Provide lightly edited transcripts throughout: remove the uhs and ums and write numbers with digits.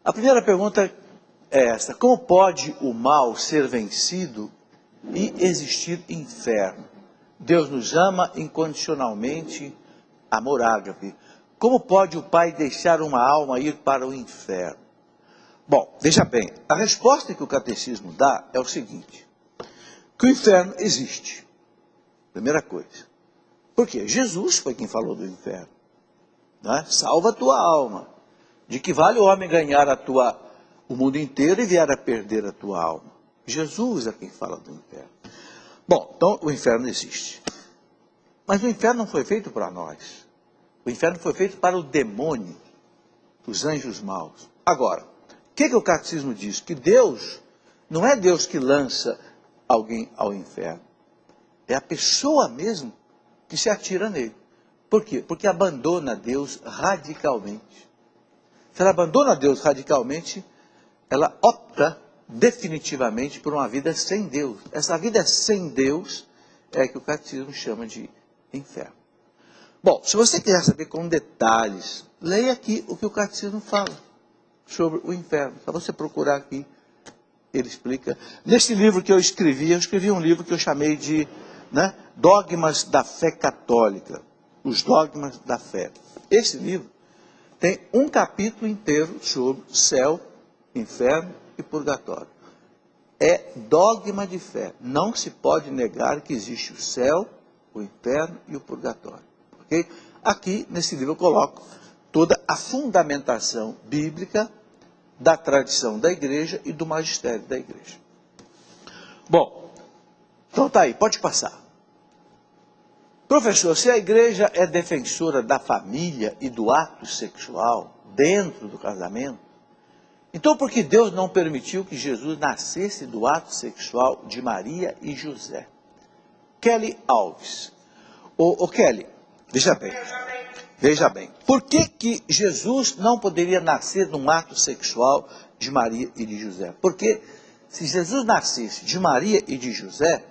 A primeira pergunta é esta: como pode o mal ser vencido e existir inferno? Deus nos ama incondicionalmente, amor ágape. Como pode o Pai deixar uma alma ir para o inferno? Bom, veja bem, a resposta que o catecismo dá é o seguinte: que o inferno existe. Primeira coisa. Por quê? Jesus foi quem falou do inferno. Não é? Salva a tua alma. De que vale o homem ganhar o mundo inteiro e vier a perder a tua alma? Jesus é quem fala do inferno. Bom, então o inferno existe. Mas o inferno não foi feito para nós. O inferno foi feito para o demônio, os anjos maus. Agora, o que o catecismo diz? Que Deus não é Deus que lança alguém ao inferno. É a pessoa mesmo que se atira nele. Por quê? Porque abandona Deus radicalmente. Se ela abandona Deus radicalmente, ela opta definitivamente por uma vida sem Deus. Essa vida sem Deus é que o catecismo chama de inferno. Bom, se você quiser saber com detalhes, leia aqui o que o catecismo fala sobre o inferno. Só você procurar aqui, ele explica. Nesse livro que eu escrevi um livro que eu chamei de Dogmas da Fé Católica. Os Dogmas da Fé. Esse livro tem um capítulo inteiro sobre céu, inferno e purgatório. É dogma de fé. Não se pode negar que existe o céu, o inferno e o purgatório. Okay? Aqui, nesse livro, eu coloco toda a fundamentação bíblica da tradição da igreja e do magistério da igreja. Bom, então tá aí, pode passar. Professor, se a igreja é defensora da família e do ato sexual dentro do casamento, então por que Deus não permitiu que Jesus nascesse do ato sexual de Maria e José? Kelly Alves. Ô Kelly, veja bem. Por que Jesus não poderia nascer de um ato sexual de Maria e de José? Porque se Jesus nascesse de Maria e de José,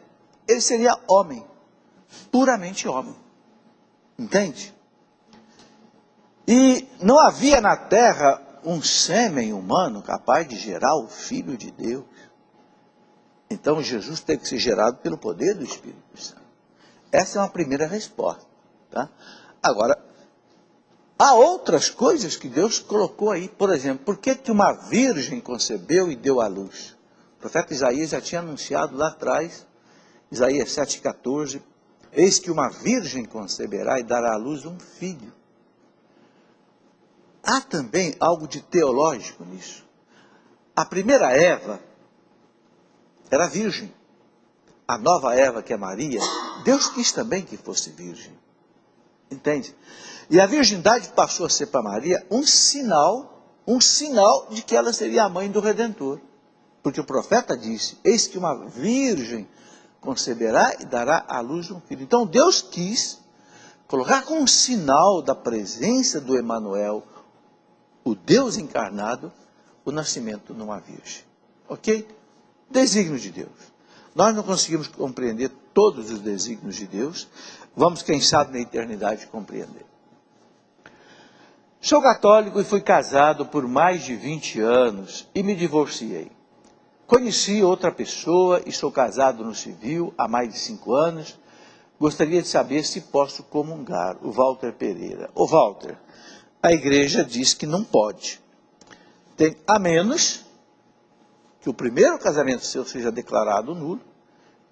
ele seria homem. Puramente homem. Entende? E não havia na terra um sêmen humano capaz de gerar o Filho de Deus. Então Jesus teve que ser gerado pelo poder do Espírito Santo. Essa é uma primeira resposta. Tá? Agora, há outras coisas que Deus colocou aí. Por exemplo, por que uma virgem concebeu e deu à luz? O profeta Isaías já tinha anunciado lá atrás, Isaías 7,14, eis que uma virgem conceberá e dará à luz um filho. Há também algo de teológico nisso. A primeira Eva era virgem. A nova Eva, que é Maria, Deus quis também que fosse virgem. Entende? E a virgindade passou a ser para Maria um sinal de que ela seria a mãe do Redentor. Porque o profeta disse, eis que uma virgem conceberá e dará à luz um filho. Então Deus quis colocar como sinal da presença do Emanuel, o Deus encarnado, o nascimento numa virgem. Ok? Desígnio de Deus. Nós não conseguimos compreender todos os desígnios de Deus. Vamos, quem sabe, na eternidade compreender. Sou católico e fui casado por mais de 20 anos e me divorciei. Conheci outra pessoa e sou casado no civil há mais de 5 anos. Gostaria de saber se posso comungar. O Walter Pereira. Ô Walter, a igreja diz que não pode. A menos que o primeiro casamento seu seja declarado nulo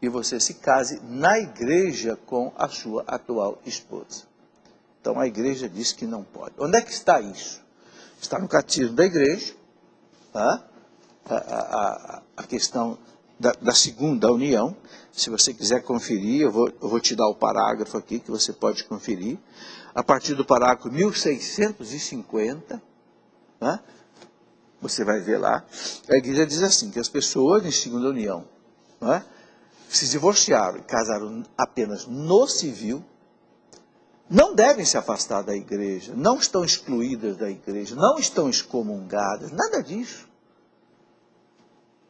e você se case na igreja com a sua atual esposa. Então a igreja diz que não pode. Onde é que está isso? Está no catecismo da igreja, tá? A questão da segunda união. Se você quiser conferir, eu vou te dar o parágrafo aqui que você pode conferir. A partir do parágrafo 1650, né, você vai ver lá, a igreja diz assim, que as pessoas em segunda união, né, se divorciaram e casaram apenas no civil, não devem se afastar da igreja, não estão excluídas da igreja, não estão excomungadas, nada disso.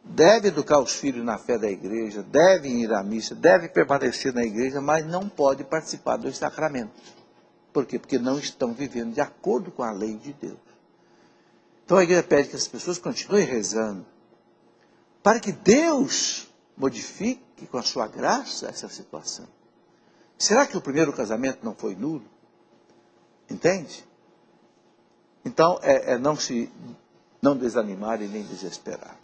Deve educar os filhos na fé da igreja, devem ir à missa, devem permanecer na igreja, mas não pode participar dos sacramentos. Por quê? Porque não estão vivendo de acordo com a lei de Deus. Então a igreja pede que as pessoas continuem rezando, para que Deus modifique com a sua graça essa situação. Será que o primeiro casamento não foi nulo? Entende? Então, não desanimar e nem desesperar.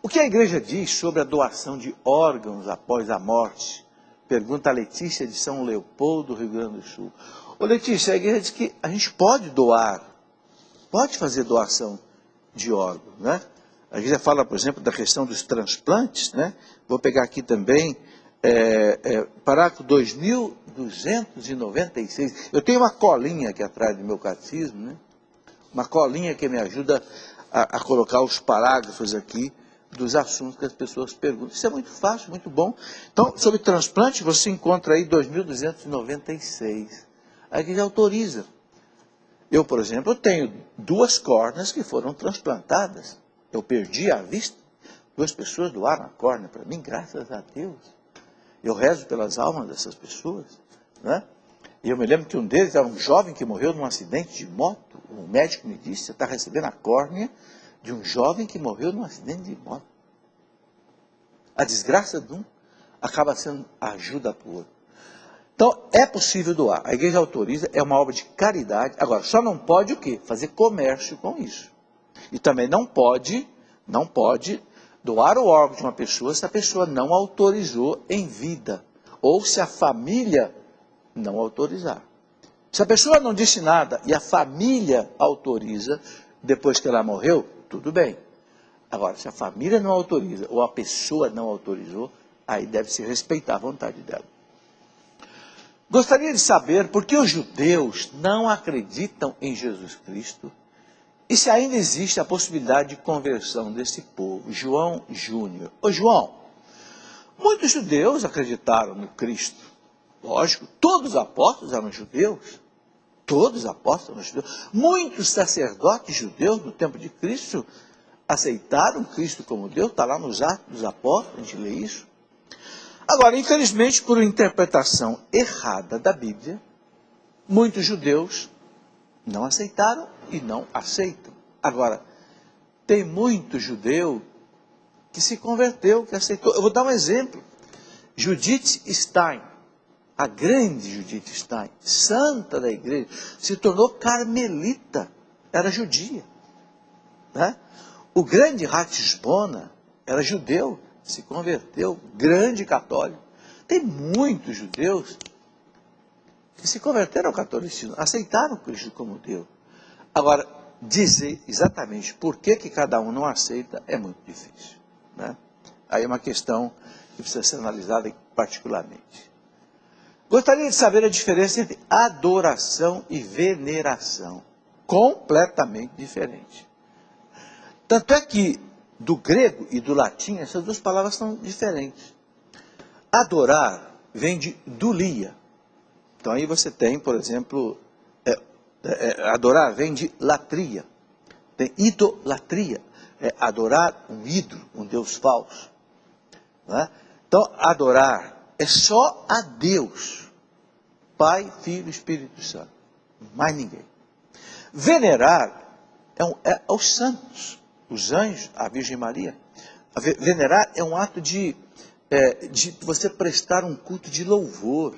O que a igreja diz sobre a doação de órgãos após a morte? Pergunta a Letícia de São Leopoldo, Rio Grande do Sul. Ô Letícia, a igreja diz que a gente pode doar, pode fazer doação de órgãos, né? A igreja fala, por exemplo, da questão dos transplantes, né? Vou pegar aqui também, parágrafo 2296. Eu tenho uma colinha aqui atrás do meu catecismo, né? Uma colinha que me ajuda a colocar os parágrafos aqui dos assuntos que as pessoas perguntam. Isso é muito fácil, muito bom. Então, sobre transplante, você encontra aí 2296. A igreja autoriza. Eu, por exemplo, tenho 2 córneas que foram transplantadas. Eu perdi a vista. 2 pessoas doaram a córnea para mim, graças a Deus. Eu rezo pelas almas dessas pessoas, né? E eu me lembro que um deles era um jovem que morreu num acidente de moto. Um médico me disse, você está recebendo a córnea de um jovem que morreu num acidente de moto. A desgraça de um acaba sendo a ajuda para o outro. Então, é possível doar. A igreja autoriza, é uma obra de caridade. Agora, só não pode o quê? Fazer comércio com isso. E também não pode doar o órgão de uma pessoa se a pessoa não autorizou em vida. Ou se a família não autorizar. Se a pessoa não disse nada e a família autoriza, depois que ela morreu, tudo bem. Agora, se a família não autoriza ou a pessoa não autorizou, aí deve-se respeitar a vontade dela. Gostaria de saber por que os judeus não acreditam em Jesus Cristo e se ainda existe a possibilidade de conversão desse povo. João Júnior. Ô João, muitos judeus acreditaram no Cristo. Lógico, todos os apóstolos eram judeus. Todos os apóstolos eram judeus. Muitos sacerdotes judeus no tempo de Cristo aceitaram Cristo como Deus. Está lá nos Atos dos Apóstolos, a gente lê isso. Agora, infelizmente, por uma interpretação errada da Bíblia, muitos judeus não aceitaram e não aceitam. Agora, tem muito judeu que se converteu, que aceitou. Eu vou dar um exemplo. Judith Stein, a grande Judith Stein, santa da igreja, se tornou carmelita, era judia. Né? O grande Ratisbona era judeu, se converteu, grande católico. Tem muitos judeus que se converteram ao catolicismo, aceitaram Cristo como Deus. Agora, dizer exatamente por que cada um não aceita é muito difícil. Né? Aí é uma questão que precisa ser analisada particularmente. Gostaria de saber a diferença entre adoração e veneração. Completamente diferente. Tanto é que do grego e do latim, essas 2 palavras são diferentes. Adorar vem de dulia. Então aí você tem, por exemplo, adorar vem de latria. Tem idolatria, adorar um ídolo, um Deus falso. Né? Então, adorar é só a Deus, Pai, Filho e Espírito Santo. Mais ninguém. Venerar é aos santos, os anjos, a Virgem Maria. Venerar é um ato de você prestar um culto de louvor,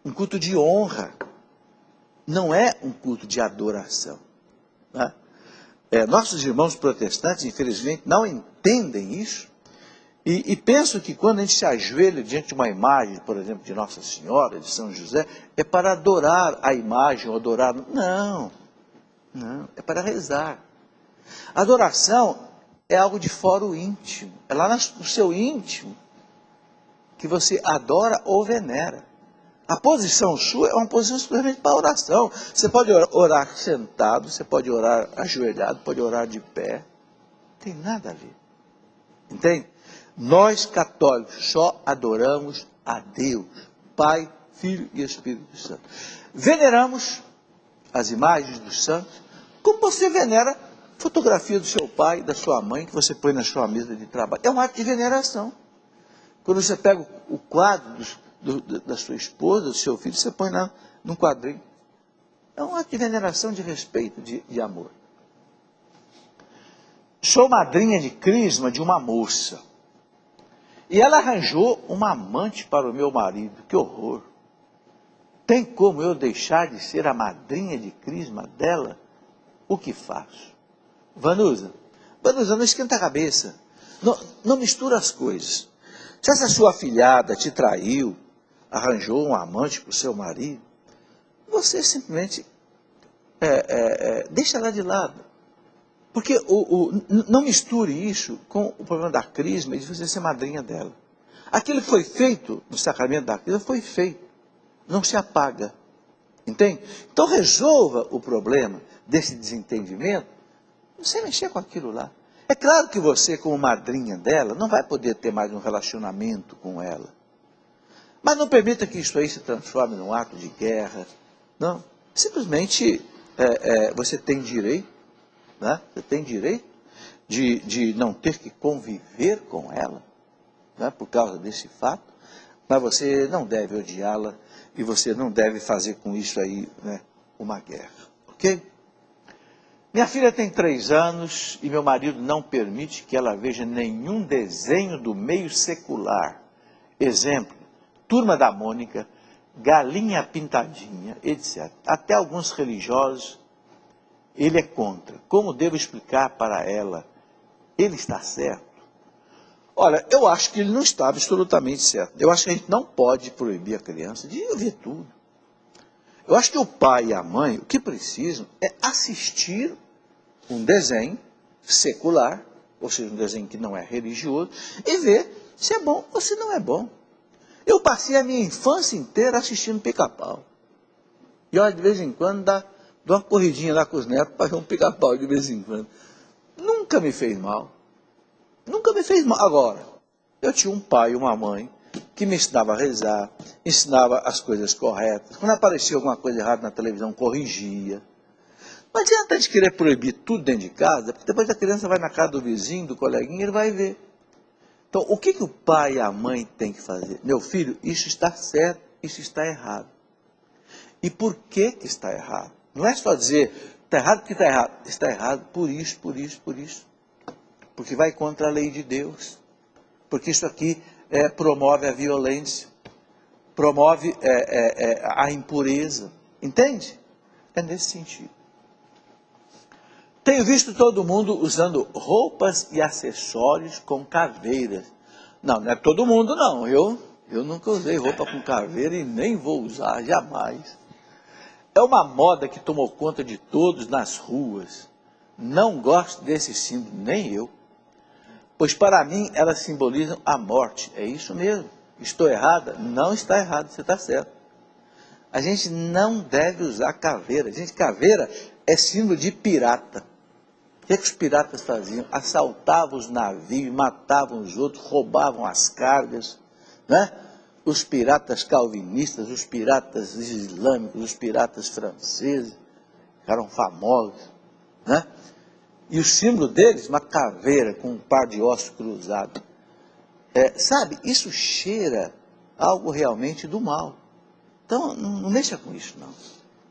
um culto de honra. Não é um culto de adoração. Né? Nossos irmãos protestantes, infelizmente, não entendem isso. E penso que quando a gente se ajoelha diante de uma imagem, por exemplo, de Nossa Senhora, de São José, é para adorar a imagem, ou adorar... Não, é para rezar. Adoração é algo de fora o íntimo. É lá no seu íntimo que você adora ou venera. A posição sua é uma posição simplesmente para oração. Você pode orar sentado, você pode orar ajoelhado, pode orar de pé. Não tem nada a ver. Entende? Nós católicos só adoramos a Deus, Pai, Filho e Espírito Santo. Veneramos as imagens dos santos, como você venera fotografia do seu pai, da sua mãe, que você põe na sua mesa de trabalho. É um ato de veneração. Quando você pega o quadro da sua esposa, do seu filho, você põe num quadrinho. É um ato de veneração, de respeito, de amor. Sou madrinha de crisma de uma moça. E ela arranjou uma amante para o meu marido. Que horror! Tem como eu deixar de ser a madrinha de crisma dela? O que faço? Vanusa, não esquenta a cabeça. Não mistura as coisas. Se essa sua afilhada te traiu, arranjou um amante para o seu marido, você simplesmente deixa ela de lado. Porque não misture isso com o problema da crisma e de você ser madrinha dela. Aquilo que foi feito no sacramento da crisma foi feito. Não se apaga. Entende? Então resolva o problema desse desentendimento sem mexer com aquilo lá. É claro que você, como madrinha dela, não vai poder ter mais um relacionamento com ela. Mas não permita que isso aí se transforme num ato de guerra. Não. Simplesmente você tem direito, né? Você tem direito de não ter que conviver com ela, né? Por causa desse fato. Mas você não deve odiá-la e você não deve fazer com isso aí, né, uma guerra. Ok? Minha filha tem 3 anos e meu marido não permite que ela veja nenhum desenho do meio secular. Exemplo, Turma da Mônica, Galinha Pintadinha, etc. Até alguns religiosos, ele é contra. Como devo explicar para ela? Ele está certo? Olha, eu acho que ele não está absolutamente certo. Eu acho que a gente não pode proibir a criança de ver tudo. Eu acho que o pai e a mãe, o que precisam é assistir um desenho secular, ou seja, um desenho que não é religioso, e ver se é bom ou se não é bom. Eu passei a minha infância inteira assistindo Pica-Pau. E olha, de vez em quando dou uma corridinha lá com os netos para ver um Pica-Pau de vez em quando. Nunca me fez mal. Nunca me fez mal. Agora, eu tinha um pai e uma mãe que me ensinava a rezar, ensinava as coisas corretas. Quando aparecia alguma coisa errada na televisão, corrigia. Não adianta de querer proibir tudo dentro de casa, porque depois a criança vai na casa do vizinho, do coleguinha, ele vai ver. Então, o que o pai e a mãe têm que fazer? Meu filho, isso está certo, isso está errado. E por que está errado? Não é só dizer, está errado porque está errado. Está errado por isso, por isso, por isso. Porque vai contra a lei de Deus. Porque isso aqui promove a violência, promove a impureza. Entende? É nesse sentido. Tenho visto todo mundo usando roupas e acessórios com caveiras. Não, não é todo mundo não. Eu nunca usei roupa com caveira e nem vou usar, jamais. É uma moda que tomou conta de todos nas ruas. Não gosto desse símbolo, nem eu. Pois para mim elas simbolizam a morte. É isso mesmo. Estou errada? Não está errado, você está certo. A gente não deve usar caveira. Gente, caveira é símbolo de pirata. O que os piratas faziam? Assaltavam os navios, matavam os outros, roubavam as cargas, né? Os piratas calvinistas, os piratas islâmicos, os piratas franceses, eram famosos, né? E o símbolo deles, uma caveira com um par de ossos cruzados. Sabe, isso cheira algo realmente do mal. Então, não mexa com isso, não.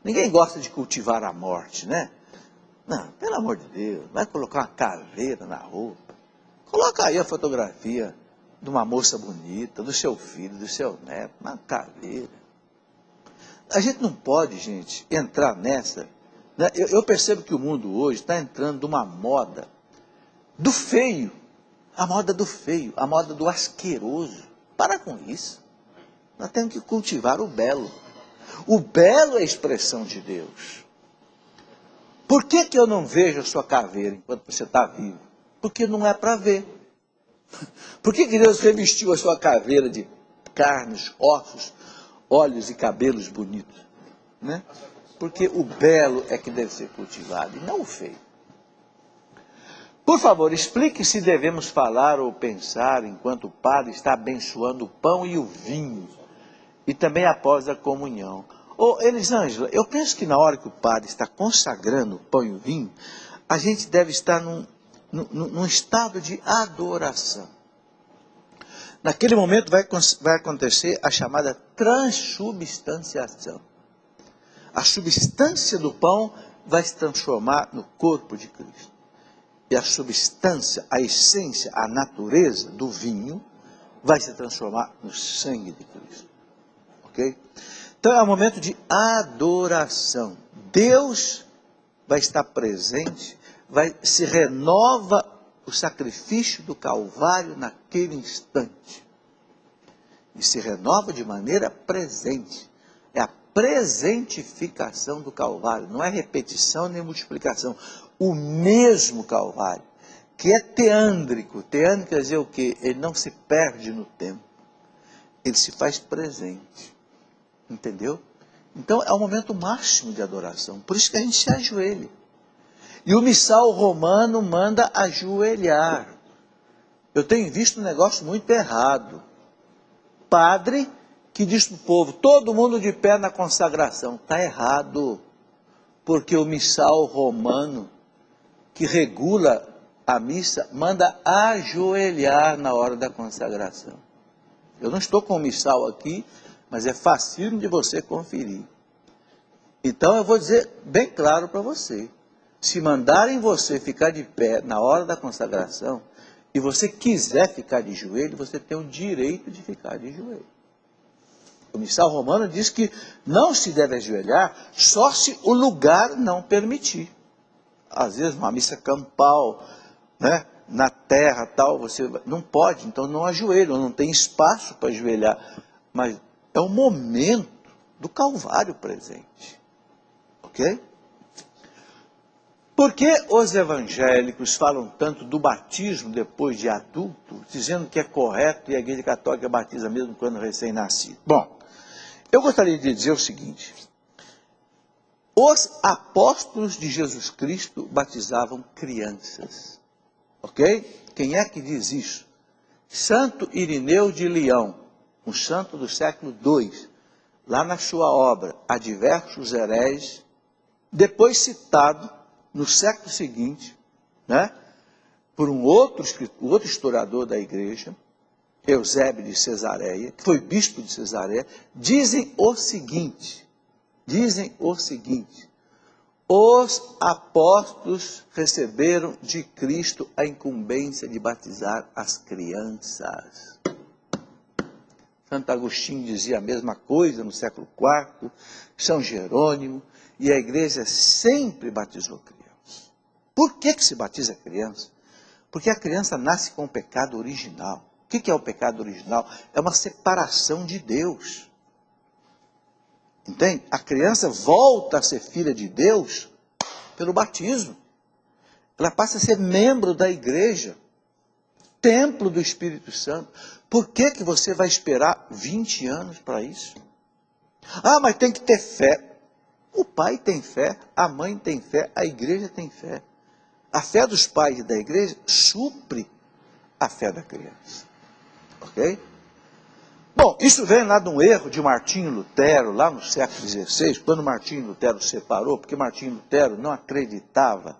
Ninguém gosta de cultivar a morte, né? Não, pelo amor de Deus, vai colocar uma caveira na roupa. Coloca aí a fotografia de uma moça bonita, do seu filho, do seu neto, uma caveira. A gente não pode, gente, entrar nessa. Né? Eu percebo que o mundo hoje está entrando numa moda do feio. A moda do feio, a moda do asqueroso. Para com isso. Nós temos que cultivar o belo. O belo é a expressão de Deus. Por que eu não vejo a sua caveira enquanto você está vivo? Porque não é para ver. Por que Deus revestiu a sua caveira de carnes, ossos, olhos e cabelos bonitos? Né? Porque o belo é que deve ser cultivado, e não o feio. Por favor, explique se devemos falar ou pensar enquanto o padre está abençoando o pão e o vinho, e também após a comunhão. Elisângela, eu penso que na hora que o padre está consagrando o pão e o vinho, a gente deve estar num estado de adoração. Naquele momento vai acontecer a chamada transubstanciação. A substância do pão vai se transformar no corpo de Cristo. e a substância, a essência, a natureza do vinho vai se transformar no sangue de Cristo. Ok? Então é um momento de adoração. Deus vai estar presente, se renova o sacrifício do Calvário naquele instante. E se renova de maneira presente. É a presentificação do Calvário, não é repetição nem multiplicação. O mesmo Calvário, que é teândrico. Teândrico quer dizer o quê? Ele não se perde no tempo. Ele se faz presente. Entendeu? Então é o momento máximo de adoração. Por isso que a gente se ajoelha. E o missal romano manda ajoelhar. Eu tenho visto um negócio muito errado. Padre que diz para o povo, todo mundo de pé na consagração. Está errado. Porque o missal romano, que regula a missa, manda ajoelhar na hora da consagração. Eu não estou com o missal aqui, mas é facílimo de você conferir. Então eu vou dizer bem claro para você. Se mandarem você ficar de pé na hora da consagração, e você quiser ficar de joelho, você tem o direito de ficar de joelho. O missal romano diz que não se deve ajoelhar só se o lugar não permitir. Às vezes, uma missa campal, né, na terra, tal, você não pode, então não ajoelha, não tem espaço para ajoelhar. Mas é o momento do Calvário presente. Ok? Por que os evangélicos falam tanto do batismo depois de adulto, dizendo que é correto e a Igreja Católica batiza mesmo quando recém-nascido? Bom, eu gostaria de dizer o seguinte: os apóstolos de Jesus Cristo batizavam crianças. Ok? Quem é que diz isso? Santo Irineu de Leão, um santo do século II, lá na sua obra, Adversos Hereges, depois citado no século seguinte, né, por um outro historiador da igreja, Eusébio de Cesareia, que foi bispo de Cesareia, dizem o seguinte, os apóstolos receberam de Cristo a incumbência de batizar as crianças. Santo Agostinho dizia a mesma coisa no século IV, São Jerônimo, e a igreja sempre batizou crianças. Por que se batiza criança? Porque a criança nasce com o pecado original. O que é o pecado original? É uma separação de Deus. Entende? A criança volta a ser filha de Deus pelo batismo. Ela passa a ser membro da igreja, templo do Espírito Santo. Por que você vai esperar 20 anos para isso? Ah, mas tem que ter fé. O pai tem fé, a mãe tem fé, a igreja tem fé. A fé dos pais da igreja supre a fé da criança. Ok? Bom, isso vem lá de um erro de Martinho Lutero, lá no século XVI, quando Martinho Lutero se separou, porque Martinho Lutero não acreditava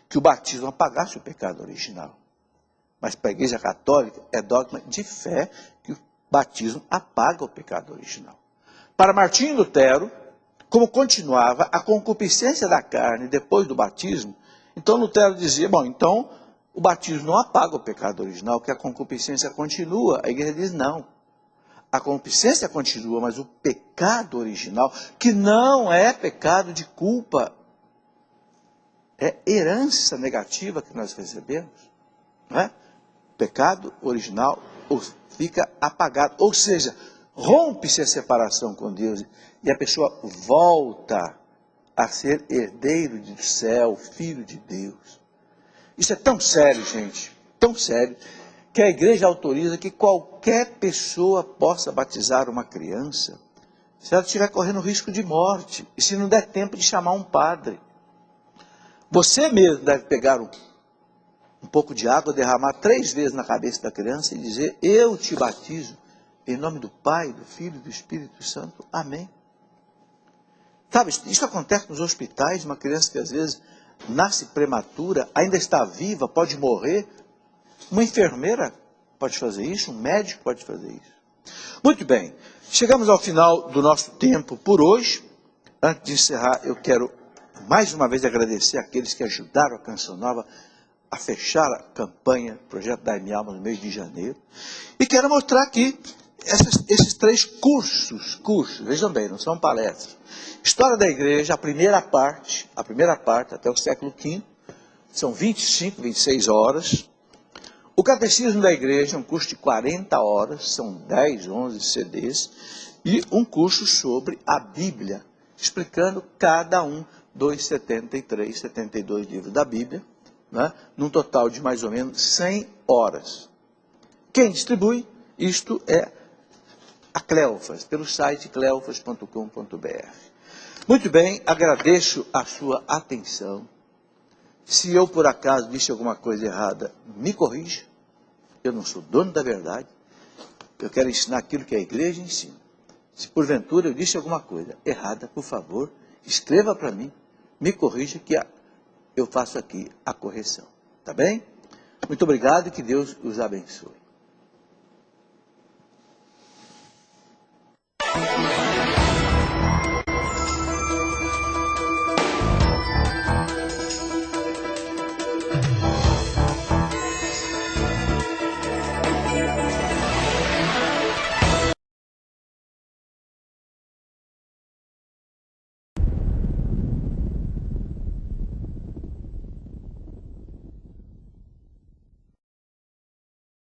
que o batismo apagasse o pecado original. Mas para a Igreja Católica é dogma de fé que o batismo apaga o pecado original. Para Martinho Lutero, como continuava a concupiscência da carne depois do batismo, então Lutero dizia, bom, então o batismo não apaga o pecado original, que a concupiscência continua. A igreja diz não. A concupiscência continua, mas o pecado original, que não é pecado de culpa, é herança negativa que nós recebemos, não é? Pecado original fica apagado, ou seja, rompe-se a separação com Deus e a pessoa volta a ser herdeiro do céu, filho de Deus. Isso é tão sério, gente, tão sério, que a igreja autoriza que qualquer pessoa possa batizar uma criança, se ela estiver correndo risco de morte, e se não der tempo de chamar um padre. Você mesmo deve pegar um pouco de água, derramar 3 vezes na cabeça da criança e dizer, eu te batizo, em nome do Pai, do Filho e do Espírito Santo. Amém. Sabe, isso acontece nos hospitais, uma criança que às vezes nasce prematura, ainda está viva, pode morrer. Uma enfermeira pode fazer isso, um médico pode fazer isso. Muito bem, chegamos ao final do nosso tempo por hoje. Antes de encerrar, eu quero mais uma vez agradecer àqueles que ajudaram a Canção Nova a fechar a campanha Projeto Dai-me Alma no mês de janeiro. E quero mostrar aqui esses 3 cursos, vejam bem, não são palestras. História da Igreja, a primeira parte até o século V, são 25, 26 horas. O Catecismo da Igreja, um curso de 40 horas, são 10, 11 CDs, e um curso sobre a Bíblia, explicando cada um dos 73, 72 livros da Bíblia, né, num total de mais ou menos 100 horas. Quem distribui isto é a Cleofas, pelo site cleofas.com.br. Muito bem, agradeço a sua atenção. Se eu, por acaso, disse alguma coisa errada, me corrija. Eu não sou dono da verdade. Eu quero ensinar aquilo que a igreja ensina. Se porventura eu disse alguma coisa errada, por favor, escreva para mim, me corrija que eu faço aqui a correção. Tá bem? Muito obrigado e que Deus os abençoe.